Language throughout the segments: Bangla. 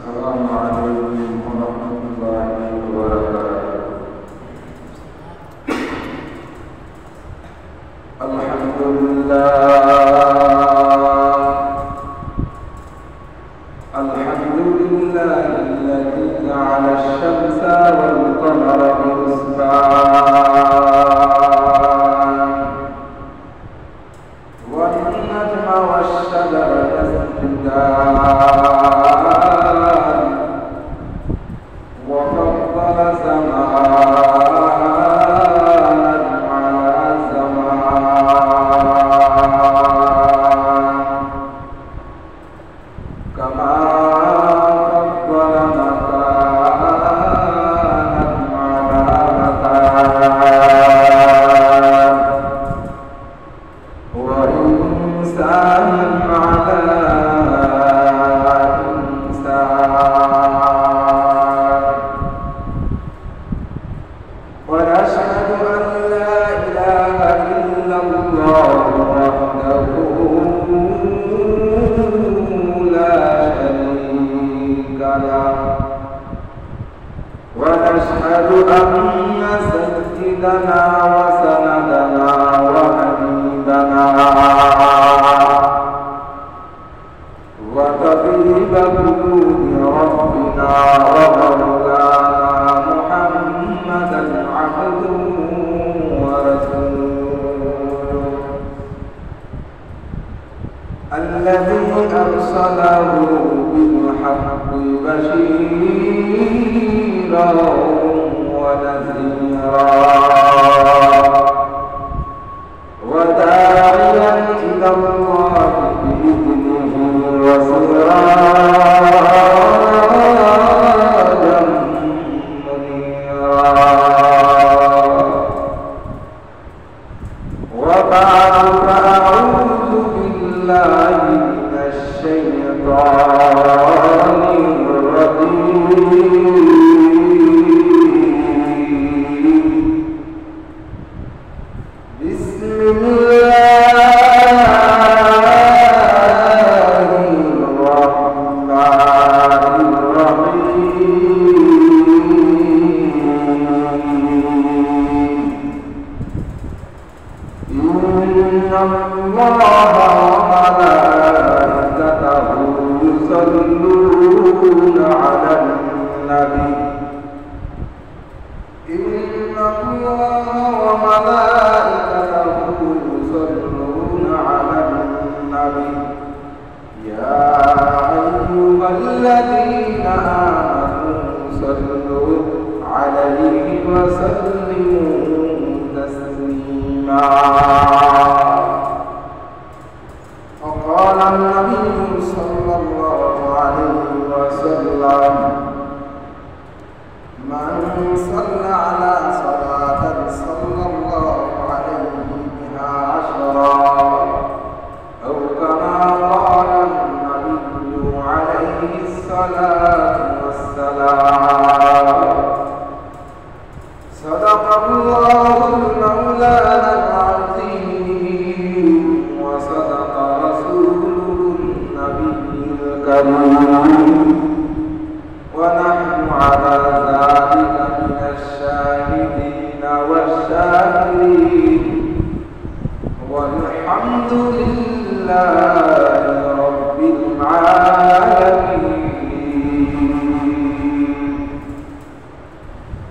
السلام عليكم ورحمة الله وبركاته. الحمد لله الذي جعل الشمس والقمر بحسبان والنجم والشجر يسجدان وفضل زمانا على زمان كما فضل مكانا على مكان وإنسانا على ونشهد أن لا إله إلا الله وحده لا شريك له ونشهد أن سيدنا وسندنا وحبيبنا وطبيب قلوب ربنا ومولانا محمدا عبده ورسوله الذي أرسله بالحق بشيرا ونذيرا وداعيا إلى الله بإذنه وسراجا منيرا وبعد فأعوذ بالله من الشيطان الرجيم بسم الله الرحمن الرحيم إن الله وملائكته يصلون على النبي إن الله وملائكته يصلون على النبي يا أيها الذين آمنوا صلوا عليه وسلموا تسليما. وقال النبي صلى الله عليه وسلم من صلى على صلاة صلى الله عليه بها عشرا أو كما قال النبي عليه الصلاة والسلام. صدق الله المولانا العظيم وصدق رسوله النبي الكريم ونحن على ذلك من الشاهدين والشاكرين والحمد لله رب العالمين.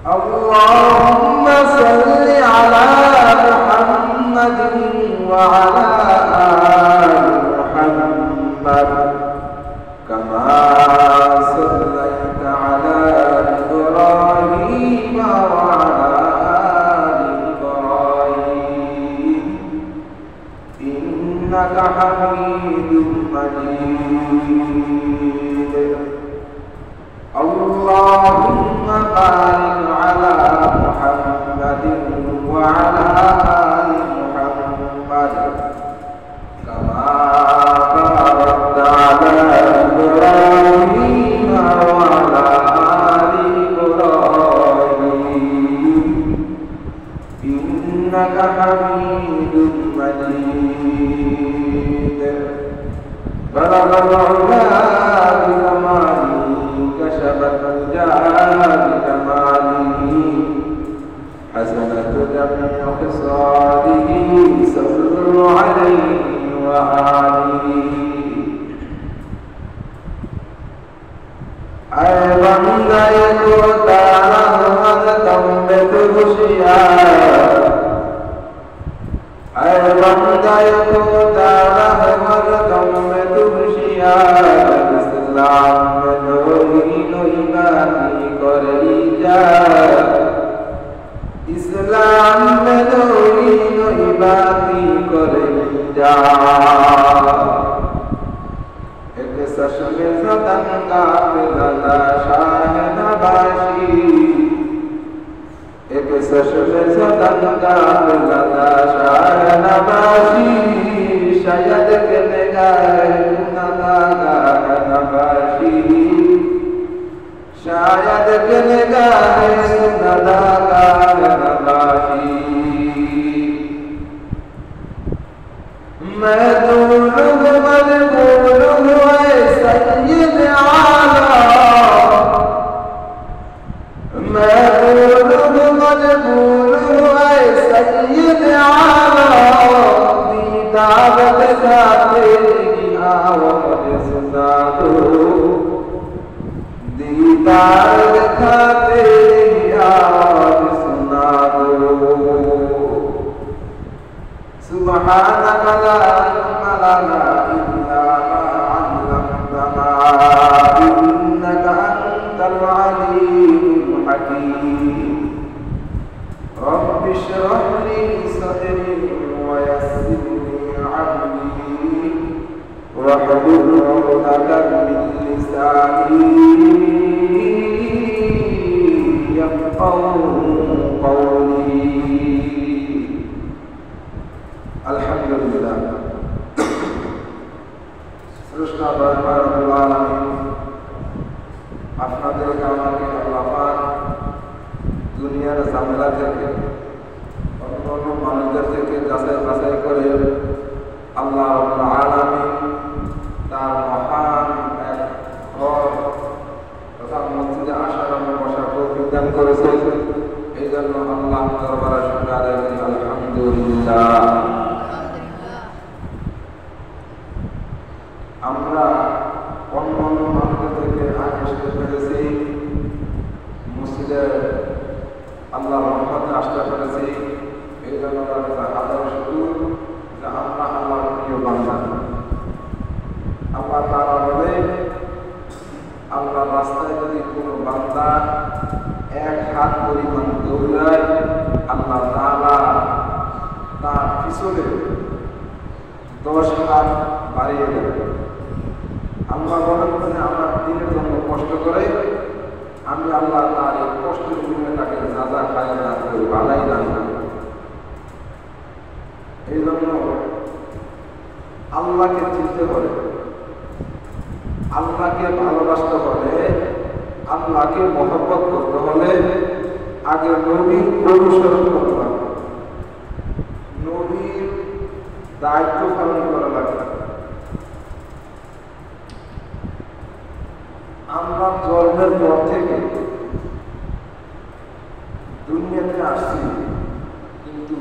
اللهم صل على محمد وعلى آل محمد كما صليت على إبراهيم وعلى آل إبراهيم إنك حميد مجيد. اللهم بارك على محمد وعلى آل محمد كما باركت على إبراهيم وعلى آل إبراهيم إنك حميد مجيد. بلغ العلا بكماله ऐ बंदे को तारा मन तुम पे तो होशियार, ऐ बंदे को तारा मन तुम पे तो होशियार, इस्लाम में नोई नोई बाती करी जा, इस्लाम में नोई नोई बाती करी जा। सशमिल सतन का मिलना शाह नबाशी, एक सशमिल सतन का मिलना शाह नबाशी, शायद के निगाह नगाह नबाशी, शायद के निगाह नगाह नबाशी। मैं दूर मजबूर हुए सैयद आला, मैं दूर मजबूर हुए सैयद आला, दीदार दिखा तेरी आवाज़ सुना दो, दीदार दिखा तेरी आवाज़ सुना दो। सुब्हानक ला इल्मा लना इल्ला मा अल्लमतना, इन्नका अंतल अलीमुल हकीम। रब्बि इश्रह ली सदरी व यस्सिर ली अमरी, वहलुल उक़दतम मिन लिसानी यफ़क़हू क़ौली। अल्हम्दुलिल्लाह, स्रष्टा रब्बुल आलामीन আপনাদেরকে আমাকে আল্লাহ পাক দুনিয়ার ঝামেলা থেকে অন্যান্য মানুষদের থেকে যাচাই বাছাই করে আল্লাহ রব্বুল আলামিন তার মহান এক ঘর তথা মসজিদে আসার বসার তৌফিক দান করেছেন। এই জন্য আল্লাহ দরবারে শুকর আদায় করি, আলহামদুলিল্লাহ। আমরা অন্য অন্য মানুষের থেকে আগে আসতে পেরেছি, মসজিদে আল্লাহ রহমতে আসতে পেরেছি। এই জন্য আল্লাহ শুকর যে আমরা আল্লাহর প্রিয় বান্দা। আল্লাহ তাআলা বলে, আল্লাহ রাস্তায় যদি কোনো বান্দা এক হাত পরিমাণ দৌড়ায়, আল্লাহ তাআলা তার পিছনে 10 হাত বাড়িয়ে দেবে। আল্লাহ বলেন যে আমার দিনের জন্য কষ্ট করে আমি আল্লাহ তার এই কষ্টের বিনিময়ে তাকে সাজা খায় দান করি, বালাই দান করি। এই জন্য আল্লাহকে চিনতে হবে, আল্লাহকে ভালোবাসতে হলে, আল্লাহকে মহব্বত করতে হলে আগে নবীর অনুসরণ করতে হবে, নবীর দায়িত্ব পালন করা লাগবে। আমরা জন্মের পর থেকে দুনিয়াতে আসছি, কিন্তু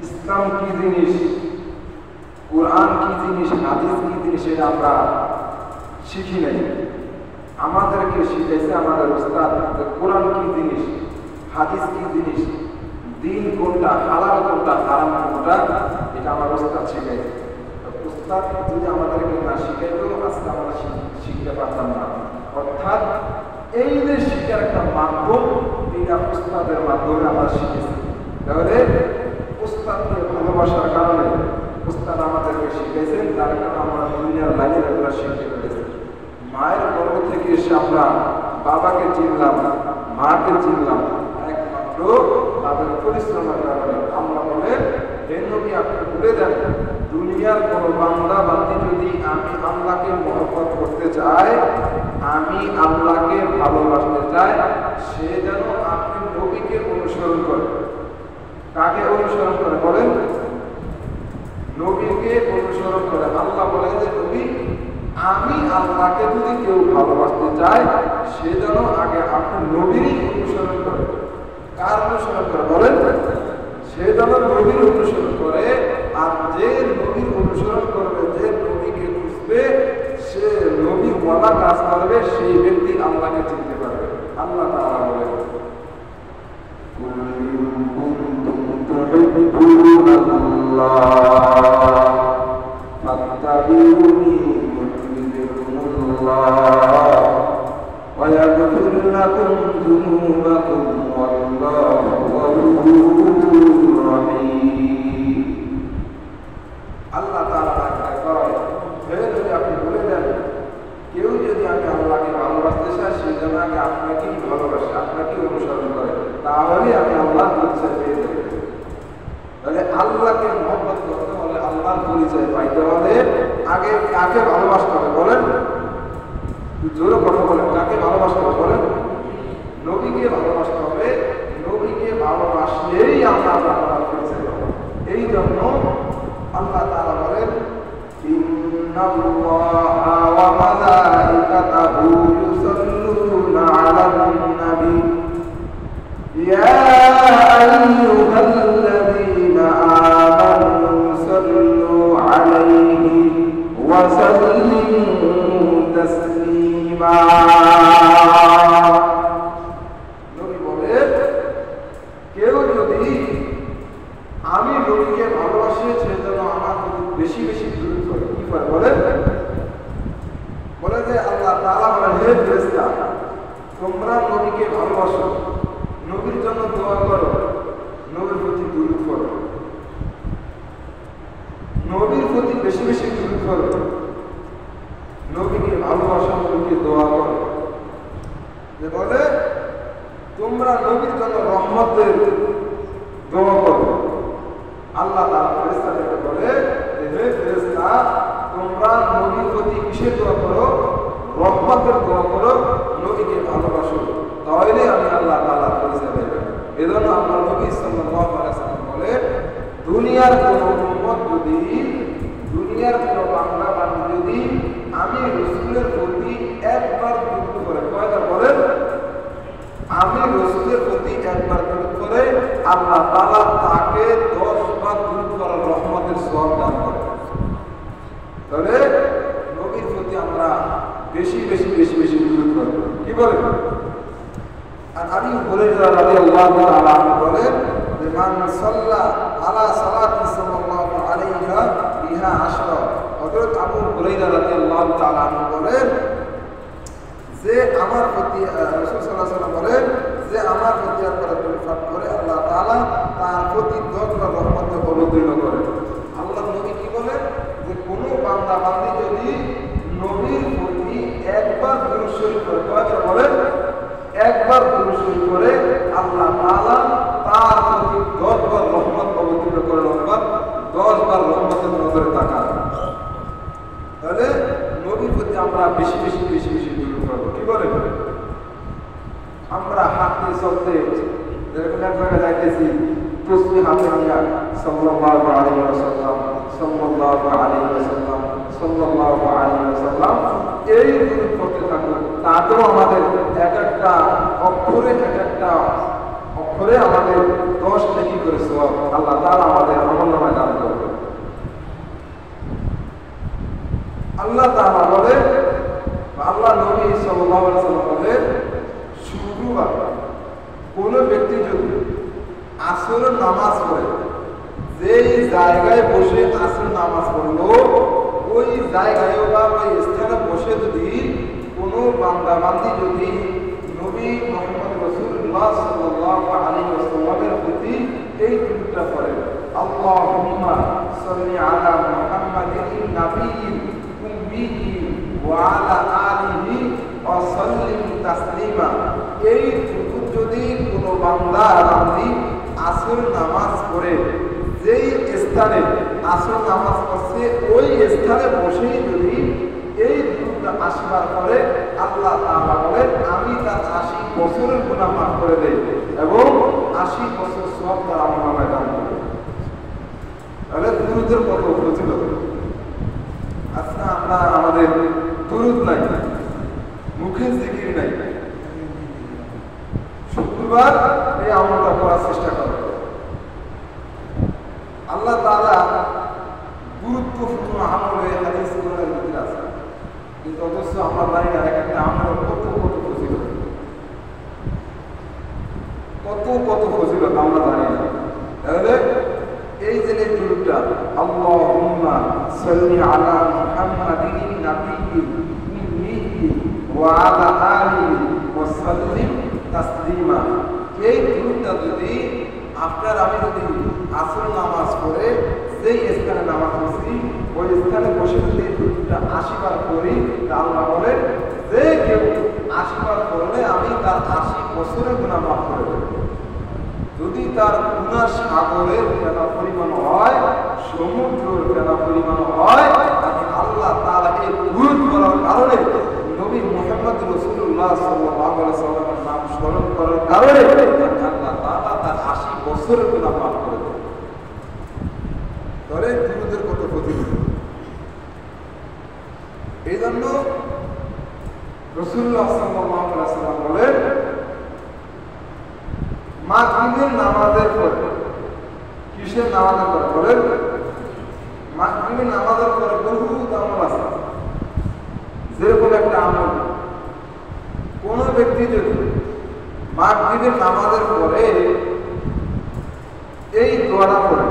ইসলাম কি জিনিস, কোরআন কি জিনিস, হাদিস কি জিনিস এটা আমরা শিখি নাই। আমাদেরকে শিখাইছে আমাদের উস্তাদ কোরআন কি জিনিস, হাদিস কি জিনিস, দিন কোনটা, হালাল কোনটা, হারাম কোনটা, এটা আমার উস্তাদ শিখাইছে। উস্তাদ যদি আমাদেরকে না শিখাইতো আজকে আমরা শিখতে পারতাম না। অর্থাৎ এই যে শিক্ষার একটা মাধ্যম, এটা উস্তাদের মাধ্যমে আমরা শিখেছি। তাহলে উস্তাদকে ভালোবাসার কারণে উস্তাদ আমাদেরকে শিখাইছেন, তার কারণে আমরা দুনিয়ার লাইনে এগুলো শিখতে পেরেছি। মায়ের গর্ভ থেকে এসে আমরা বাবাকে চিনলাম, মাকে চিনলাম একমাত্র তাদের পরিশ্রমের কারণে। আমরা বলে হে নবী আপনি ভুলে যান, দুনিয়ার কোনো বান্দা বান্দি যদি আমি আল্লাহকে মহব্বত করতে চাই, আমি আল্লাহকে ভালোবাসতে চাই, সে যেন আপনি নবীকে অনুসরণ করে। কাকে অনুসরণ করে বলেন? নবীকে অনুসরণ করে। আল্লাহ বলেন যে নবী আমি আল্লাহকে যদি কেউ ভালোবাসতে চায়, সে যেন আগে আপনি নবীরই অনুসরণ করে। কার অনুসরণ করে বলেন? সে যেন নবীর অনুসরণ করে। আর যে নবীর অনুসরণ করবে, যে নবীকে খুঁজবে, সে নবী বলা কাজ করবে সেই ব্যক্তি আল্লাহকে চিনতে পারবে। আল্লাহ তাআলা বলেন ويغفر لكم ذنوبكم والله غفور رحيم। আল্লাহ তাআলা যদি আপনি বলে দেন কেউ যদি আমি আল্লাহকে ভালোবাসতে চাই সে যেন আগে আপনাকেই ভালোবাসে, আপনাকেই অনুসরণ করে, তাহলে আমি আল্লাহর পরিচয় পেয়ে যাব। তাহলে আল্লাহকে মহব্বত করতে হলে, আল্লাহর পরিচয় পাইতে হলে আগে কাকে ভালোবাসতে হবে বলেন? জোরে কথা বলেন, কাকে ভালোবাসতে হবে বলেন? নবীকে ভালোবাসতে হবে। নবীকে ভালোবাসলেই আমরা আল্লাহর পরিচয় পাবো। এই জন্য আল্লাহ তাআলা বলেন ইন্নাল্লাহা ওয়া মালাইকাতাহু ইউসাল্লুনা আলান নবী ইয়া আইয়ুহাল্লাযীনা আমানু সাল্লু আলাইহি ওয়া সাল্লিমু তাসলিমা। নবী বলেন কেউ যদি আমি নবীকে ভালোবাসি সেজন্য আমার বেশি বেশি দরুদ পড়ে, কি করে বলেন? বলে যে আল্লাহ তাআলা বলেন হে ফেরেশতা তোমরা নবীকে ভালোবাসো, নবীর জন্য দোয়া করো, নবীর প্রতি দরুদ পড়ো, নবীর প্রতি বেশি বেশি দরুদ পড়ো, নবীকে ভালোবাসো, নবীকে দোয়া করো। যে বলে তোমরা নবীর জন্য রহমতের দোয়া করো। আল্লাহ তাআলা ফেরেশতাদেরকে বলে হে ফেরেশতা তোমরা নবীর প্রতি কিসের দোয়া করো? রহমতের দোয়া করো, নবীকে ভালোবাসো, তাহলে আমি আল্লাহ তাআলার পরিচয় পাবো। এজন্য আমরা নবী সাল্লাল্লাহু আলাইহি ওয়াসাল্লাম বলে দুনিয়ার কোন উম্মত যদি, দুনিয়ার কোন বান্দা বান্দী যদি আমি রাসূলের প্রতি একবার দরুদ করে, কয়বার বলেন? আমি রাসূলের প্রতি একবার দরুদ করে আল্লাহ তাআলা তাকে 10 বার দরুদ করার রহমতের সওয়াব দান করেন। তাহলে নবীর প্রতি আমরা বেশি বেশি বেশি বেশি দরুদ করব, কি বলেন? আর আবু হুরায়রা রাদিয়াল্লাহু তাআলা বলেন যে মান সাল্লা আলা সালাতি সাল্লাল্লাহু আলাইহা বিহা 10। হযরত আবু হুরায়রা রাদিয়াল্লাহু তাআলা বলেন যে আমার প্রতি রাসূল সাল্লাল্লাহু আলাইহি ওয়াসাল্লাম বলেন যে আমার প্রতি একবার দরুদ পাঠ করে আল্লাহ তাআলা তার প্রতি 10 বার রহমত অবতীর্ণ করেন। আল্লাহর নবী কি বলেন যে কোন বান্দা বান্দী যদি নবীর প্রতি একবার দরুদ শরীফ করে, কয়বার বলেন? একবার দরুদ শরীফ করে আল্লাহ তাআলা তার প্রতি 10 বার রহমত অবতীর্ণ করেন, অর্থাৎ 10 বার রহমতের নজরে তাকান। তাহলে নবীর প্রতি আমরা বেশি বেশি বেশি বেশি দরুদ করব, কি বলেন? আমরা হাঁটতে চলতে যেরকম এক জায়গায় যাইতেছি তসবিহ হাতে নিয়ে সাল্লাল্লাহু আলাইহি ওয়াসাল্লাম সাল্লাল্লাহু আলাইহি ওয়াসাল্লাম সাল্লাল্লাহু আলাইহি ওয়াসাল্লাম এই দরুদ পড়তে থাকবো। তাতেও আমাদের এক একটা অক্ষরে আমাদের 10 নেকি করে সওয়াব আল্লাহ তাআলা আমাদের আমলনামায় দান করবে। আল্লাহ তাআলা বলে, আল্লাহ নবী সাল্লাল্লাহু আলাইহি ওয়াসাল্লাম বলে শুক্রবার কোন ব্যক্তি যদি আসরের নামাজ পড়ে, যেই জায়গায় বসে আসর নামাজ পড়লো ওই জায়গায় বা ওই স্থানে বসে যদি কোনো বান্দা বান্দি যদি নবী মুহাম্মদ রাসূলুল্লাহ সাল্লাল্লাহু আলাইহি ওয়াসাল্লামের প্রতি এই দরুদটা পড়ে আল্লাহুম্মা সাল্লি আলা মুহাম্মাদিন নাবিয়্যিল উম্মিয়্যি ওয়া আলা আলিহি ওয়া সাল্লিম তাসলিমা, এই দরুদ যদি কোনো বান্দা বান্দি আসর নামাজ পড়ে যেই স্থানে আসর নামাজ পড়ছে ওই স্থানে বসেই যদি এই দরুদটা 80 বার পড়ে আল্লাহ তাআলা বলেন আমি তার 80 বছরের গুনাহ মাফ করে দেই এবং 80 বছর সওয়াব তার আমলনামায় দান করি। তাহলে দরুদের কত ফজিলত। আচ্ছা আমরা আমাদের দরুদ নাই, মুখে জিকির নাই, শুক্রবার এই আমলটা করার চেষ্টা করব। আল্লাহ তাআলা গুরুত্বপূর্ণ আমলে হাদিস কোরআনের ভিতরে আছে। কিন্তু অথচ আমরা জানি না এক একটা আমল কত কত ফজিলত, কত কত ফজিলত আমরা জানি না। তাহলে এই যে দুরূদটা আল্লাহুম্মা সাল্লি আলা মুহাম্মাদিন নাবিয়্যিল উম্মিয়্যি ওয়া আলা আলিহি ওয়া সাল্লিম তাসলিমা, এই দুরূদটা যদি আপনার আমি যদি আসর নামাজ পড়ে যেই স্থানে নামাজ পড়ছি ওই স্থানে বসে যদি এই দুরূদটা 80 বার পড়ি, আল্লাহ বলেন যে কেউ 80 বার পড়লে আমি তার 80 বছরের গুনাহ মাফ করে দেব। যদি তার গুনাহ সাগরের ফেনা পরিমাণ হয়, সমুদ্রের ফেনা পরিমাণ হয়, আমি আল্লাহ তাআলা এই দুরূদ পড়ার কারণে নবী মুহাম্মদ রাসূলুল্লাহ সাল্লাল্লাহু আলাইহি ওয়াসাল্লামের নাম স্মরণ করার কারণে আল্লাহ তাআলা তার 80 বছরের গুনাহ মাফ করে দেন। তাহলে দুরূদের কত ফজিলত। এই জন্য রাসূলুল্লাহ সাল্লাল্লাহু আলাইহি ওয়াসাল্লাম বলেন মাগরিবের নামাজের পরে, কিসের নামাজের পরে বলেন? মাগরিবের নামাজের পরে বহু আমল আছে। যেরকম একটা আমল কোন ব্যক্তি যদি মাগরিবের নামাজের পরে এই দোয়াটা পড়ে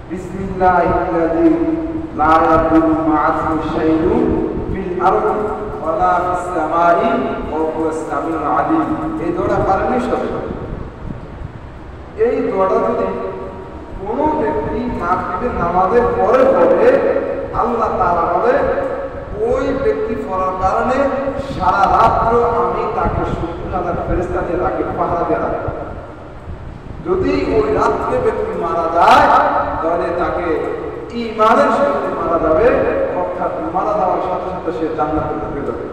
বিসমিল্লাহিল্লাযী লা ইয়াদুররু মা ইসমিহি শাইউন ফিল আরদি ওয়ালা ফিস সামাই ওয়া হুয়াস সামিউল আলিম, এই দোয়াটা পারেননি সবাই? এই দোয়াটা যদি কোনো ব্যক্তি মাগরিবের নামাজের পরে পড়ে, আল্লাহ তাআলা বলে ওই ব্যক্তি পড়ার কারণে সারা রাত্র আমি তাকে 70,000 ফেরেশতা দিয়ে তাকে পাহারা দিয়ে রাখবো। যদি ওই রাত্রে ব্যক্তি মারা যায় তাহলে তাকে ঈমানের সাথে মারা যাবে, অর্থাৎ মারা যাওয়ার সাথে সাথে সে জান্নাতে ঢুকে যাবে।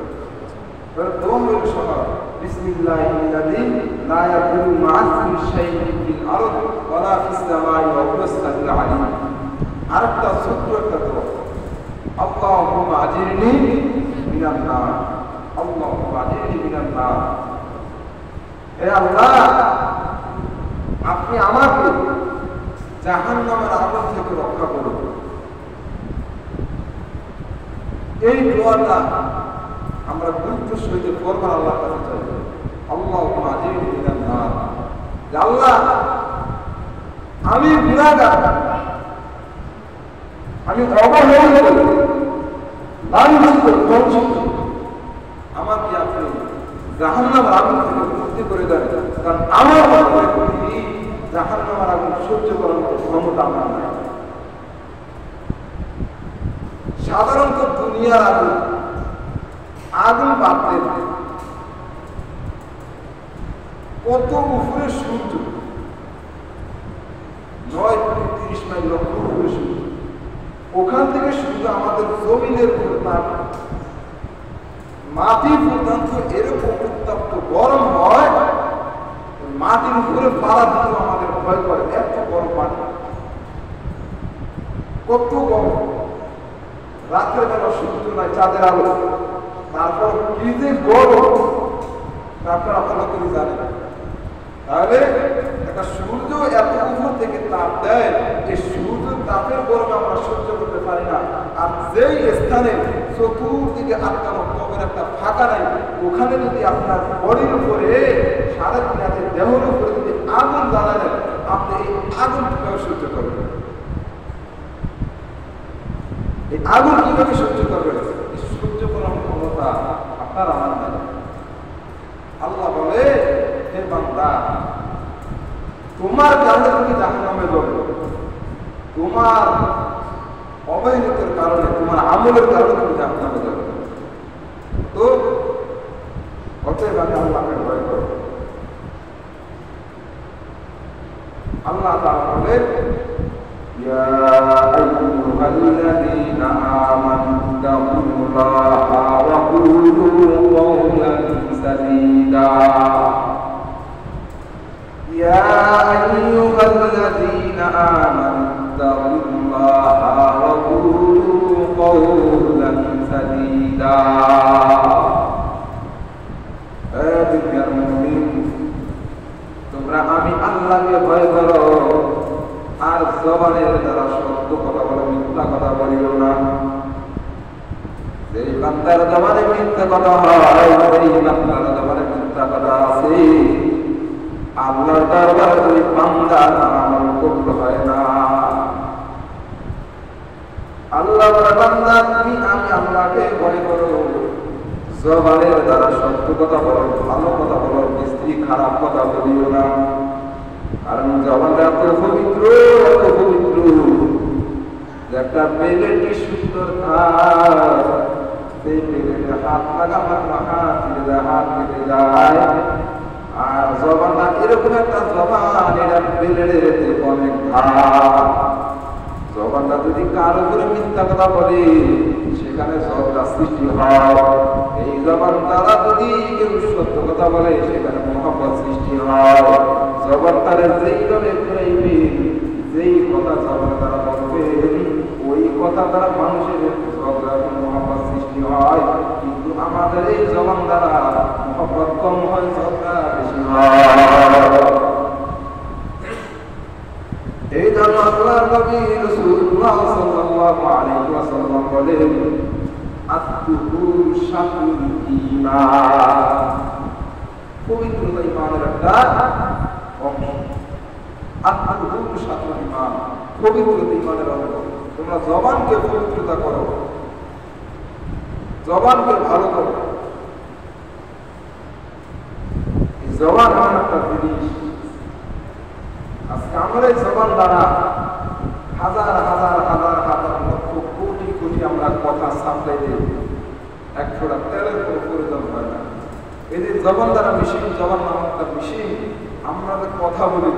দোয়া হলো সকাল বিসমিল্লাহিল্লাযী লা ইয়াদুররু মা ইসমিহি শাইউন ফিল আরদি ওয়ালা ফিস সামাই ওয়া হুয়াস সামিউল আলিম। আরেকটা ছোট্ট একটা দোয়া আল্লাহুম্মা আজিরনি মিনান নার, আল্লাহুম্মা আজিরনি মিনান নার, হে আল্লাহ আপনি আমাকে জাহান্নামের আগুন থেকে রক্ষা করুন। এই দোয়াটা আমরা গুরুত্ব সহিত করবার আল্লাহর কাছে চাই। আল্লাহুম্মা আজিরনি মিনান নার, আল্লাহ আমি গুনাহগার, আমি অবহেলিত, লাঞ্ছিত, বঞ্চিত, আমাকে আপনি জাহান্নামের আগুন থেকে মুক্তি করে দেন, কারণ আমার মনে জাহান্নামের আগুন সহ্য করার মতো ক্ষমতা আমার নাই। সাধারণত দুনিয়ার আগুন আগুন বাঁধতে কত উপরে সূর্য, 9-30 মাইল লক্ষ উপরে সূর্য, ওখান থেকে সূর্য আমাদের জমিনের উপর তাপ, মাটি পর্যন্ত এরকম উত্তপ্ত গরম হয়, মাটির উপরে পাড়া দিতে আমাদের ভয় করে, এত গরম পানি, কত গরম। রাতের বেলা সূর্য নাই, চাঁদের আলো, তারপর কি যে গরম তারপর আপনারা তুমি জানেন। তাহলে একটা সূর্য এত উপর থেকে তাপ দেয়, এই সূর্য তাপের গরমে আমরা সহ্য করতে পারি না। আর যেই স্থানে চতুর্দিকে আটকানো কবের একটা ফাঁকা নাই, ওখানে যদি আপনার বডির উপরে 3.5 হাতের দেহের উপরে যদি আগুন জ্বালালেন, আপনি এই আগুন কিভাবে সহ্য করবেন? এই আগুন কিভাবে সহ্য করবেন? এই সহ্য করার ক্ষমতা আপনার আমার নাই। আল্লাহ বলে হে বান্দা, তোমার কারণে তুমি জাহান্নামে যাবে, তোমার অবহেলিতের কারণে, তোমার আমলের কারণে তুমি জাহান্নামে যাবে। তো অতএব আমি আল্লাহকে ভয় করো। আল্লাহ তাআলা বলেন ইয়া আইয়ুহাল্লাযীনা আমানু তাকুল্লাহা ওয়া কুলু কওলান সাদীদা, ইয়া আইয়ুহাল্লাযীনা আমানু তাকুল্লাহা ওয়া কুলু কওলান সাদীদা। হে দুনিয়ার মুমিন, তোমরা আমি আল্লাহকে ভয় করো, আর জবানের দ্বারা সত্য কথা বলো, মিথ্যা কথা বলিও না। যেই বান্দার জবানে মিথ্যা কথা হয়, যেই বান্দার জবানে মিথ্যা কথা আছে, আল্লাহর দরবারে ওই বান্দার আমল কবুল হয় না। আল্লাহ বলে, বান্দা তুমি আমি আল্লাহকে ভয় করো, জবানের দ্বারা সত্য কথা বলো, ভালো কথা বলো, স্ত্রী খারাপ কথা বলিও না। কারণ জবানটা এত পবিত্র, এত পবিত্র, একটা প্লেটে সুন্দর খায়, সেই প্লেটে হাত লাগা মাত্র হাত কেটে যায়। আর জবানটা এরকম একটা জবান, এটা প্লেটের অনেক ধার। জবানটা যদি কারো উপরে মিথ্যা কথা বলে, সেখানে ঝগড়া সৃষ্টি হয়। এই জবান দ্বারা যদি কেউ সত্য কথা বলে, সেখানে মহব্বত সৃষ্টি হয়। জবান তারা যেইভাবে ঘুরাইবে, যেই কথা জবান দ্বারা বলবে, ওই কথা দ্বারা মানুষের ঝগড়া মহব্বত সৃষ্টি হয়। কিন্তু আমাদের এই জবান দ্বারা মহব্বত কম হয়, ঝগড়া বেশি হয়। এই জন্য আল্লাহর নবী রাসূলুল্লাহ সাল্লাল্লাহু আলাইহি ওয়াসাল্লাম বলেন, আত-তুহুর শাতরুল ঈমান। পবিত্রতা ঈমানের একটা অংশ। আত-তুহুর শাতরুল ঈমান, পবিত্রতা ঈমানের অংশ। তোমরা জবানকে পবিত্রতা করো, জবানকে ভালো করো। এই জবান এমন একটা জিনিস, আজকে আমরা এই জবান দ্বারা হাজার হাজার হাজার হাজার লক্ষ কোটি কোটি আমরা কথা সাপ্লাই দিই, এক ফোঁটা তেলের কোনো প্রয়োজন হয় না। এই যে জবান দ্বারা মেশিন, জবান নামক একটা মেশিন, আমরা যে কথা বলি,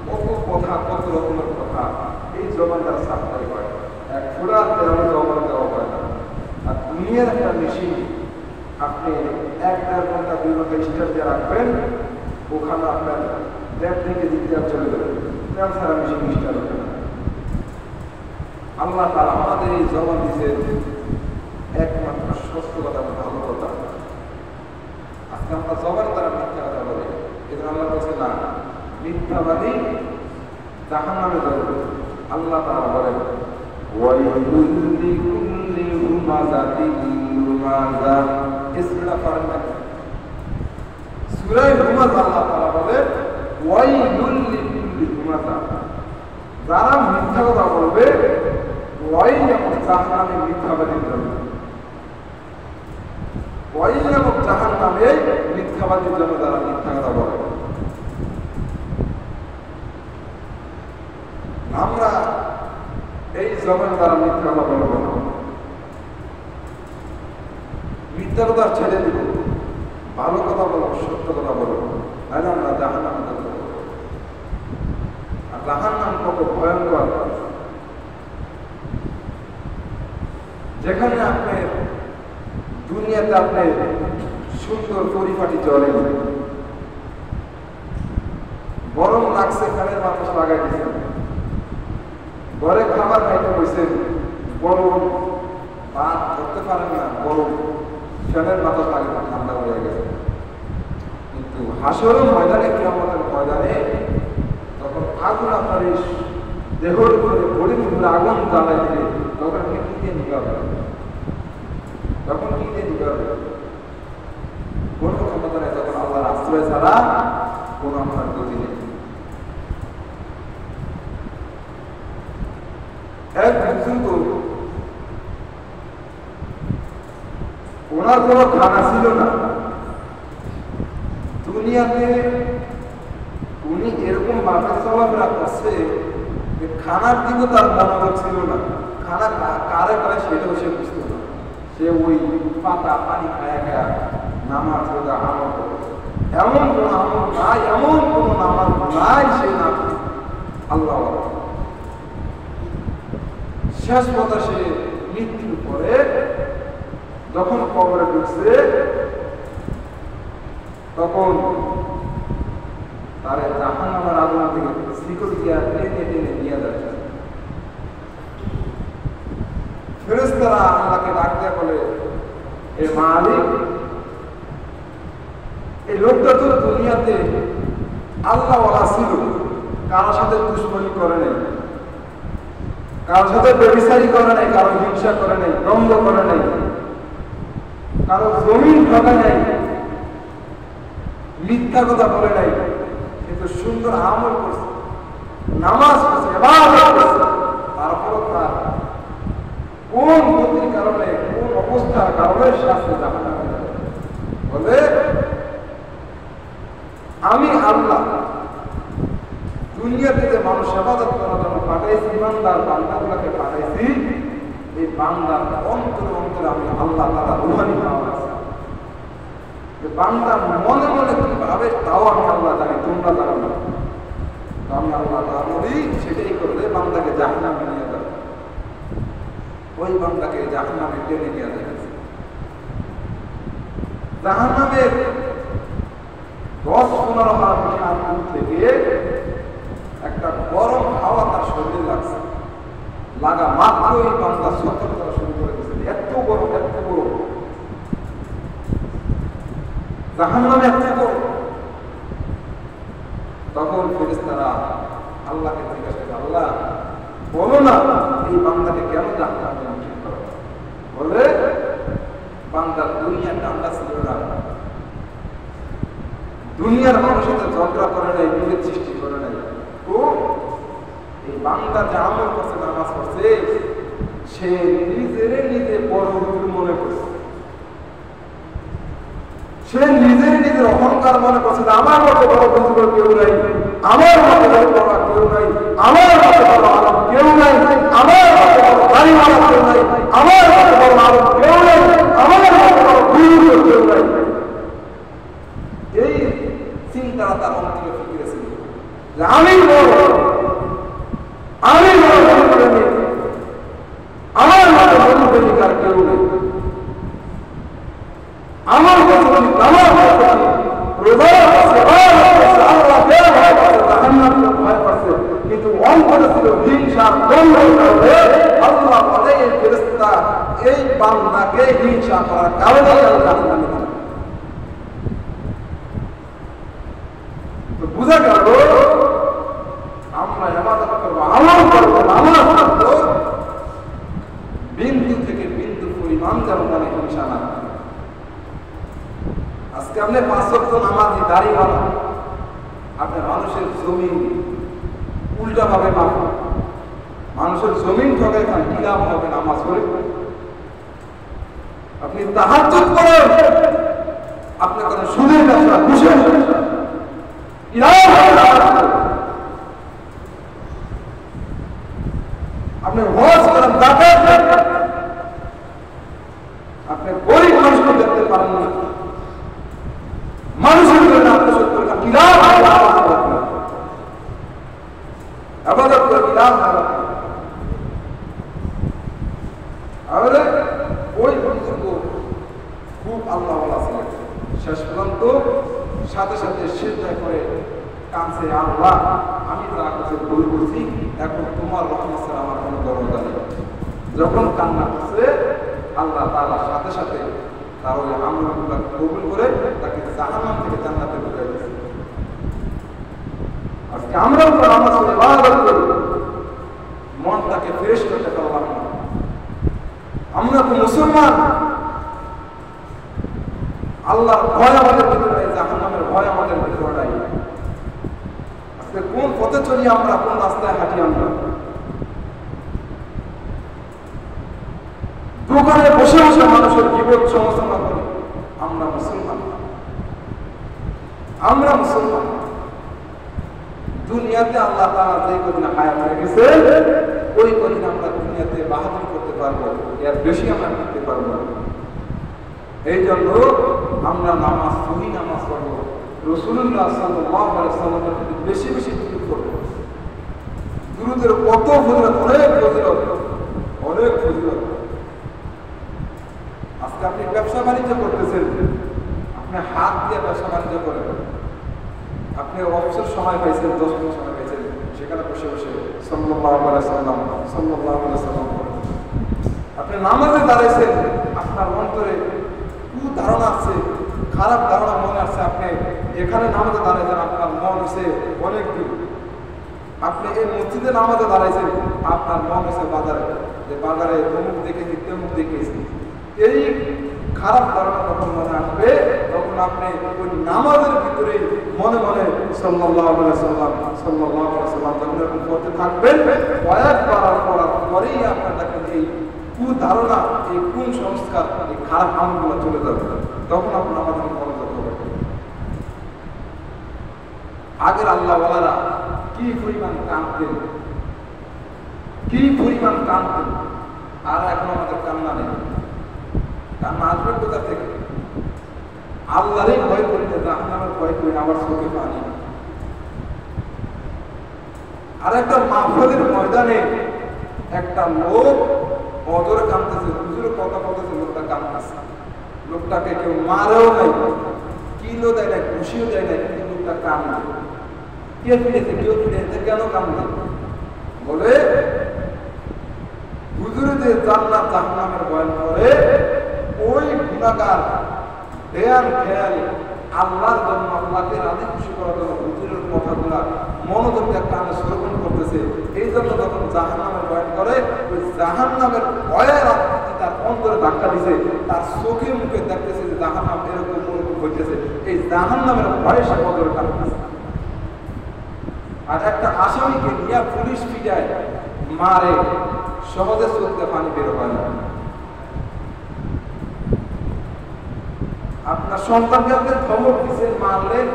কত কথা, কত রকমের কথা এই জবান দ্বারা সাপ্লাই হয়, এক ফোঁটা তেল জবান দেওয়া হয় না। আর দুনিয়ার একটা মেশিন, আপনি 1-1.5 ঘন্টা 2 ঘন্টা স্টার্ট দিয়ে রাখবেন, ওখানে আপনার 1.5 থেকে 2 তেল চলে যাবে, তেল ছাড়া মেশিন স্টার্ট হবে না। আল্লাহ তাআলা আমাদের এই জবান দিয়েছে একমাত্র সত্য কথা, ভালো কথা। আজকে আমরা জবান দ্বারা মিথ্যা কথা বলি, এই জন্য আল্লাহ বলছে না, মিথ্যাবাদী জাহান্নামে যাবে। আল্লাহ তাআলা বলেন, ওয়াইলুল লিকুল্লি হুমাযাতিন লুমাযা। এই সূরা পারেন, সূরা হুমাযা আল্লাহ তাআলা বলেন, ওয়াইলুল লিকুল্লি হুমাযা। যারা মিথ্যা কথা বলবে, ওয়াইল এবং জাহান্নামে মিথ্যাবাদীর জন্য, ওয়াইল এবং জাহান্নামে মিথ্যাবাদীর জন্য যারা মিথ্যা কথা বলে। আমরা এই জবান দ্বারা মিথ্যা কথা বলবো না, মিথ্যা কথা ছেড়ে দিব, ভালো কথা বলবো, সত্য কথা বলবো, তাহলে আমরা জাহান্নামে থাকবো। আর জাহান্নাম কত ভয়ঙ্কর, যেখানে আপনি দুনিয়াতে আপনি সুন্দর পরিপাটি চলে, গরম লাগছে, ফ্যানের বাতাস লাগাই দিচ্ছেন, ঘরে খাবার খাইতে বসেন, গরম, ভাত ধরতে পারেন না, গরম, ফ্যানের বাতাস লাগে, ঠান্ডা হয়ে গেছে। কিন্তু হাসরের ময়দানে, কিয়ামতের ময়দানে তখন আগুন আপনার এই দেহের উপরে, বডির উপরে আগুন জ্বালাই দিলে, তখন আপনি কি দিয়ে নিকাবে? তখন কি দিয়ে নিকাবে? কোন ক্ষমতা নেই, তখন আল্লাহর আশ্রয় ছাড়া কোন আপনার গতি নেই। এক বুজুর্গ, ওনার কোনো খানা ছিল না দুনিয়াতে, উনি এরকম ভাবে চলাফেরা করছে যে খানার দিকে তার মনোযোগ ছিল না, খানা কারে করে সেটাও সে বুঝতো না। সে ওই পাতা পানি খায়া খায়া নামাজ রোজা আমল করে, এমন কোন আমল নাই, এমন কোন নামাজ নাই সে না আল্লাহ। শেষ কথা, সে মৃত্যুর পরে যখন কবরে ঢুকছে, তখন তার জাহান্নামের আগুন থেকে শিকল দিয়া টেনে টেনে নিয়ে যাচ্ছে। ফেরেশতারা আল্লাহকে ডাক দিয়ে বলে, হে মালিক, এই লোকটা তো দুনিয়াতে আল্লাহওয়ালা ছিল, কারোর সাথে দুশ্মনী করে নাই, কারোর সাথে ব্যভিচারী করে নাই, কারো হিংসা করে নাই, দ্বন্দ্ব করে নাই, কারো জমিন ঠকায় নাই, মিথ্যা কথা বলে নাই, কিন্তু সুন্দর আমল করছে, নামাজ পড়ছে, ইবাদত করছে, তারপর তার কোন গতির কারণে, কোন অবস্থার কারণে শাস্তি জাহান্নামে যাবে। বলে আমি আল্লাহ দুনিয়াতে যে মানুষ ইবাদত করার জন্য পাঠাইছি, ইমানদার বান্দাগুলোকে পাঠাইছি, এই বান্দার অন্তরে অন্তরে আমি আল্লাহ তাআলা রুহানি পাওয়ার আছে। বান্দা মনে মনে কি ভাবে তাও আমি আল্লাহ জানি, তোমরা জানো না। আমি আল্লাহ তাআলা সেটাই করলে বান্দাকে জাহান্নামে নিয়ে যাবে, ওই বান্দাকে জাহান্নামে টেনে নিয়ে যাবে। জাহান্নামের 10-15 হাত থেকে একটা গরম হাওয়া তার শরীরে লাগছে, লাগা মাত্রই বান্দা সতর্ক করা শুরু করে দিয়েছে, এত গরম, এত গরম জাহান্নামে, এত গরম। তখন ফেরেশতারা আল্লাহকে জিজ্ঞাসা করে, আল্লাহ বলো না এই বান্দাকে কেন জাহান্নামে নিক্ষেপ করা? বলে বান্দা দুনিয়ার ঠান্ডা ছিল না, দুনিয়ার মানুষের সাথে ঝগড়া করে নাই, বিভেদ সৃষ্টি করে নাই। তো এই বান্দা যে আমল করছে, নামাজ পড়ছে, সে নিজে বড় হুজুর মনে করছে, সে নিজের অহংকার মনে করছে যে আমার মতো বড় হুজুর কেউ নাই, আমার মতো বড় কেউ নাই, আমার মতো বড় আলেম কেউ নাই, আমার মতো বড় দাড়িওয়ালা কেউ নাই, আমার মতো বড় আলেম কেউ নাই, আমার মতো বড় গুরু কেউ নাই। এই চিন্তা তার অন্তরে ফিরে ছিল যে আমি বড়, আমি বড়, আমার মতো বড় প্রেমিকার কেউ নেই, আমার মতো আমার ভয় করছে, কিন্তু অন্তরে ছিল হিংসা, আল্লাহ বলে এই ফেরেশতা এই বান্দাকে হিংসা করার কারণে জাহান্নামে দিল। তো বুঝা গেল আমরা ইবাদত করবো, আমল করবো, নামাজ পড়বো, বিন্দু থেকে বিন্দু পরিমাণ যেন মনে হিংসা না। আজকে আপনি 5 ওয়াক্ত নামাজি দাড়িওয়ালা, আপনি মানুষের জমিন উল্টা ভাবে মাপেন, মানুষের জমিন ঠকায় খান, কি লাভ হবে নামাজ পড়ে? আপনি তাহাজ্জুদ করেন, আপনি করেন সুদের ব্যবসা, ঘুষের ব্যবসা, কি লাভ হবে? আপনি হজ করেন, যাকাত দেন, আপনি গরিব মানুষকে দেখতে পারেন না, মানুষের জন্য আত্মসত্য করে কি লাভ হবে? আবাদত করে কি লাভ হবে? তাহলে ওই বুজুর্গ খুব আল্লাহওয়ালা ছিলেন, শেষ পর্যন্ত সাথে সাথে সিজদা করে কাঁদছে, আল্লাহ আমি যা কিছু ভুল করছি, এখন তোমার রহমত ছাড়া আমার কোনো দরজা নেই। যখন কান্না করছে, আল্লাহ তাআলা সাথে সাথে তার ওই আমলগুলো কবুল করে তাকে জাহান্নাম থেকে জান্নাতে ঢুকাই দিয়েছে। আজকে আমরাও তো নামাজ পড়ে ইবাদত করি, মনটাকে ফ্রেশ করতে পারলাম না। আমরা তো মুসলমান, আল্লাহর ভয় আমাদের ভিতরে নাই, জাহান্নামের ভয় আমাদের ভিতরে নাই। আজকে কোন পথে চলি আমরা, কোন রাস্তায় হাঁটি আমরা? দোকানে বসে বসে মানুষের জীবন সমালোচনা করি। আমরা মুসলমান, আমরা মুসলমান। দুনিয়াতে আল্লাহ তাআলা যে কদিন হায়াত রেখেছে, ওই কদিন আমরা দুনিয়াতে বাহাদুরি করতে পারবো, এর বেশি আমরা করতে পারবো না। এই জন্য আমরা নামাজ, সহি নামাজ পড়বো, রাসূলুল্লাহ সাল্লাল্লাহু আলাইহি ওয়াসাল্লামের প্রতি বেশি বেশি দুরূদ পড়বো। দুরূদের কত ফজিলত, অনেক ফজিলত, অনেক ফজিলত। আজকে আপনি ব্যবসা বাণিজ্য করতেছেন, আপনি হাত দিয়ে ব্যবসা বাণিজ্য করেন, আপনি অবসর সময় পাইছেন, 10 মিনিট সময় পাইছেন, সেখানে বসে বসে সাল্লাল্লাহু আলাইহি ওয়াসাল্লাম, সাল্লাল্লাহু আলাইহি ওয়াসাল্লাম পড়েন। আপনি নামাজে দাঁড়াইছেন, আপনার অন্তরে ধারণা আছে, খারাপ ধারণা মনে আসছে, আপনি এখানে নামাজে দাঁড়াইছেন, আপনার মন হচ্ছে অনেক দূর। আপনি এই মসজিদে নামাজে দাঁড়াইছেন, আপনার মন হচ্ছে বাজারে, যে বাজারে অমুক দেখেছি, তেমুক দেখেছি। এই খারাপ ধারণা যখন মনে আসবে তখন আপনি ওই নামাজের ভিতরে মনে মনে সাল্লাল্লাহু আলাইহি সাল্লাম যখন এরকম করতে থাকবেন, কয়েকবার করার পরেই আপনার দেখেন এই কুধারণা, এই কুসংস্কার, এই খারাপ আমলগুলো চলে যাবে। তখন আপনার আমাদের মনোযোগ হবে। আগের আল্লাহওয়ালারা কি পরিমাণ কাঁদতেন, কি পরিমাণ কাঁদতেন, আর এখন আমাদের কান্না নেই। কান্না আসবে কোথা থেকে? আল্লাহরই ভয় করতে, জাহান্নামের ভয় করি, আবার চোখে পানি। আর একটা মাহফিলের ময়দানে একটা লোক অদরে কাঁদতেছে, হুজুরের কথা বলতেছে, লোকটা কাঁদতেছে। লোকটাকে কেউ মারেও নাই, কিলো দেয় না, খুশিও দেয় না, কিন্তু লোকটা কাঁদে। কে ফিরেছে, কেউ ফিরেছে, কেন কাঁদে? বলে হুজুরে যে জান্নাত জাহান্নামের বয়ান করে, ওই গুনাহগার দেয়াল খেয়াল আল্লাহর জন্য, আল্লাহকে রাজি খুশি করার জন্য হুজুরের কথাগুলা মনোযোগ দিয়ে কানে শ্রবণ করতেছে। এই জন্য যখন জাহান্নামের বয়ান করে, ওই জাহান্নামের ভয়ের আকৃতি তার অন্তরে ধাক্কা দিছে, তার চোখে মুখে দেখতেছে যে জাহান্নাম এরকম হইতেছে। এই জাহান্নামের ভয়ে সে বদর কাটতেছে। আর একটা আসামিকে নিয়ে পুলিশ পিটায়, মারে, সহজে চলতে পানি বের হয় না। আপনার সন্তানকে আপনি খবর দিচ্ছেন, মারলেন,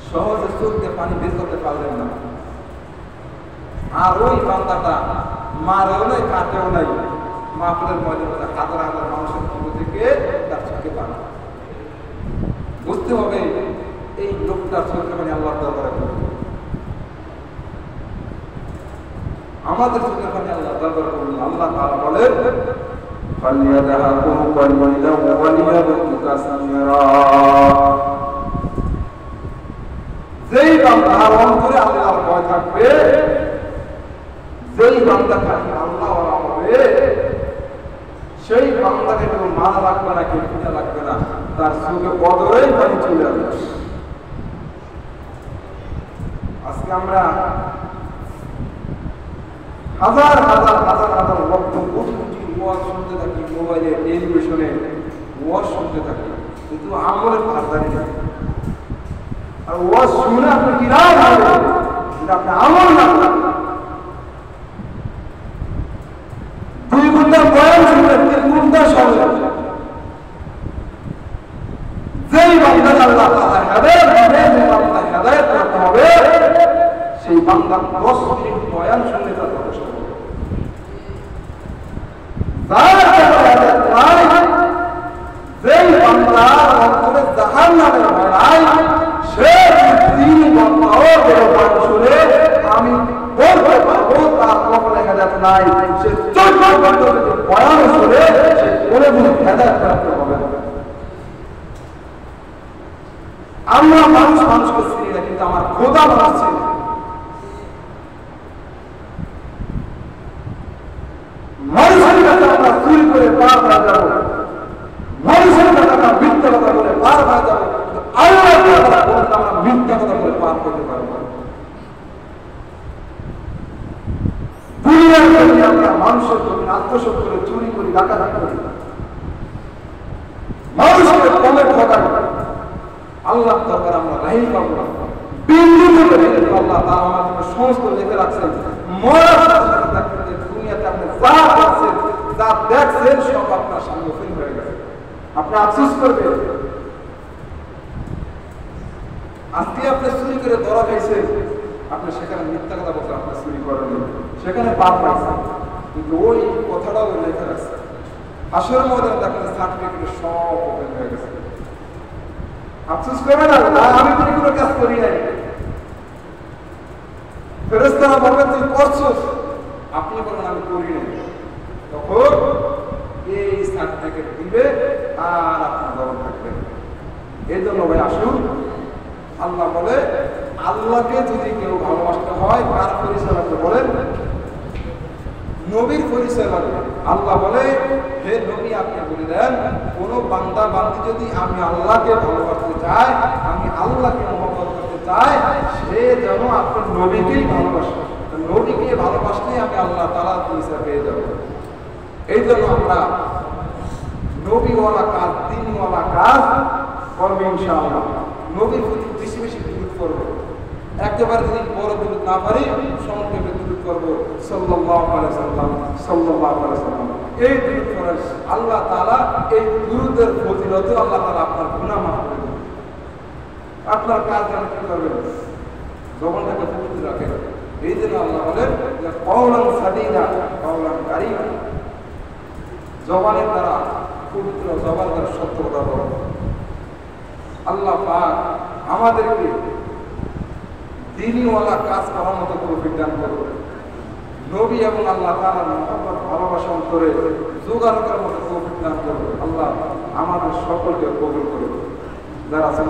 সহজে চলতে পানি বের করতে পারলেন না। আর ওই বান্দাটা মারেও নাই, কাটেও নাই, মাহফিলের ময়দানে হাজার হাজার মানুষের মধ্য থেকে তার চোখে পানি। বুঝতে হবে এই লোকটার চোখে পানি আল্লাহর দরবারে করবে। আমাদের চোখের পানি আল্লাহ দরবারে করবেন। আল্লাহ তাআলা বলেন, فَلْيَضْحَكُوا قَلِيلًا وَلْيَبْكُوا كَثِيرًا। যেই বান্দার অন্তরে আল্লাহর ভয় থাকবে, যেই বান্দা খালি আল্লাহওয়ালা হবে, সেই বান্দাকে কেউ মারা লাগবে না, কেউ পিটা লাগবে না, তার চোখে বদরেই পানি চলে আসবে। আজকে আমরা হাজার হাজার হাজার হাজার লক্ষ কোটি কোটি ওয়াজ শুনতে থাকি, মোবাইলে, টেলিভিশনে ওয়াজ শুনতে থাকি, কিন্তু আমলের পারদারি না। আর ওয়াজ শুনে আপনি কি রায় হবে, এটা আপনি আমল না। 2 ঘন্টা বয়ান শুনলেন, 3 ঘন্টা শুনলেন। যেই বান্দা আল্লাহ তাআলা হেদায়েত দিবেন, যে বান্দা হেদায়েত করতে হবে, সেই বান্দা 10 মিনিট বয়ান শুনলে তার যথেষ্ট। যেই বান্দা অন্তরে জাহান্নামের ভয় নাই, সে 3 ঘন্টাও বয়ান শুনে আমি বলতে পারবো তার কপালে হেদায়েত নাই। সে 14 ঘন্টা বয়ান শুনে সে কোনে কোনো হেদায়েত প্রাপ্ত হবে না। আমরা মানুষকে চিনি না, কিন্তু আমার খোদা মানুষ চিনি। মানুষের কাছে আমরা চুরি করে পার হয়ে যাবো, মানুষের কাছে আমরা মিথ্যা কথা বলে পার হয়ে যাবো, আল্লাহর কথা বলতে আমরা মিথ্যা কথা বলে পার করতে পারবো। দুনিয়ার জন্য আমরা মানুষের জন্য আত্মসাৎ করে, চুরি করি, ডাকাডাকি করি, মানুষকে কমে ঠকাই। আল্লাহ দরকার আমরা রাহিম পাবো না। বিন্দু থেকে আল্লাহ তাআলা আমাদের সমস্ত লিখে রাখছেন। মরার সাথে দুনিয়াতে আপনি যা করছেন, যা দেখছেন, সব আপনার সামনে ওপেন হয়ে গেছে। আপনি আফসোস করবেন। আজকে আপনি চুরি করে ধরা খাইছেন, আপনি সেখানে মিথ্যা কথা বলছেন, আপনি চুরি করেন, সেখানে পাপ পাইছেন, কিন্তু ওই কথাটাও লেখা রাখছে। হাসরের ময়দানে দেখেন সার্টিফিকেট সব ওপেন হয়ে গেছে। আফসোস করবেন না, আমি তো কোনো কাজ করি নাই। ফেরেশতারা বলবেন তুই করছিস, আপনি বলেন আমি করি নাই। তখন এই সার্টিফিকেট দিবে আর আপনার গরম থাকবে। এই জন্য ভাই আসুন, আল্লাহ বলে আল্লাহকে যদি কেউ ভালোবাসতে হয় কার পরিচয় লাগবে বলেন? নবীর পরিচয় লাগবে। আল্লাহ বলে হে নবী আপনি বলে দেন, কোন বান্দা বান্দি যদি আমি আল্লাহকে ভালোবাসতে চাই, আমি আল্লাহকে মহব্বত করতে চাই, সে যেন আপনার নবীকেই ভালোবাসে। নবীকে ভালোবাসলেই আমি আল্লাহ তাআলার পরিচয় পেয়ে যাব। এই জন্য আমরা নবীওয়ালা কাজ, দিনওয়ালা কাজ করবে ইনশাআল্লাহ। নবীর প্রতি বেশি বেশি দুরূদ করবে। একেবারে যদি বড় দুরূদ না পারি, সংক্ষেপে দুরূদ করবো সাল্লাল্লাহু আলাইহি ওয়াসাল্লাম, সাল্লাল্লাহু আলাইহি ওয়াসাল্লাম। এই দুরূদ করার আল্লাহ তাআলা, এই দুরূদের ফজিলতে আল্লাহ তাআলা আপনার গুনাহ মাফ করে দেবেন। আপনার কাজ যেন কি করবেন, জবানটাকে পবিত্র রাখেন। এই জন্য আল্লাহ বলেন যে কওলান সাদীদা কওলান কারীমা, জবানের দ্বারা পবিত্র, জবান দ্বারা সত্য কথা বলেন। আল্লাহ পাক আমাদেরকে দ্বীনওয়ালা কাজ করার মতো তৌফিক দান করুন। নবী এবং আল্লাহ তাআলার মহব্বত, ভালোবাসা অন্তরে জোগাড় করার মতো তৌফিক দান করুন। আল্লাহ আমাদের সকলকে কবুল করুন। যারা আছেন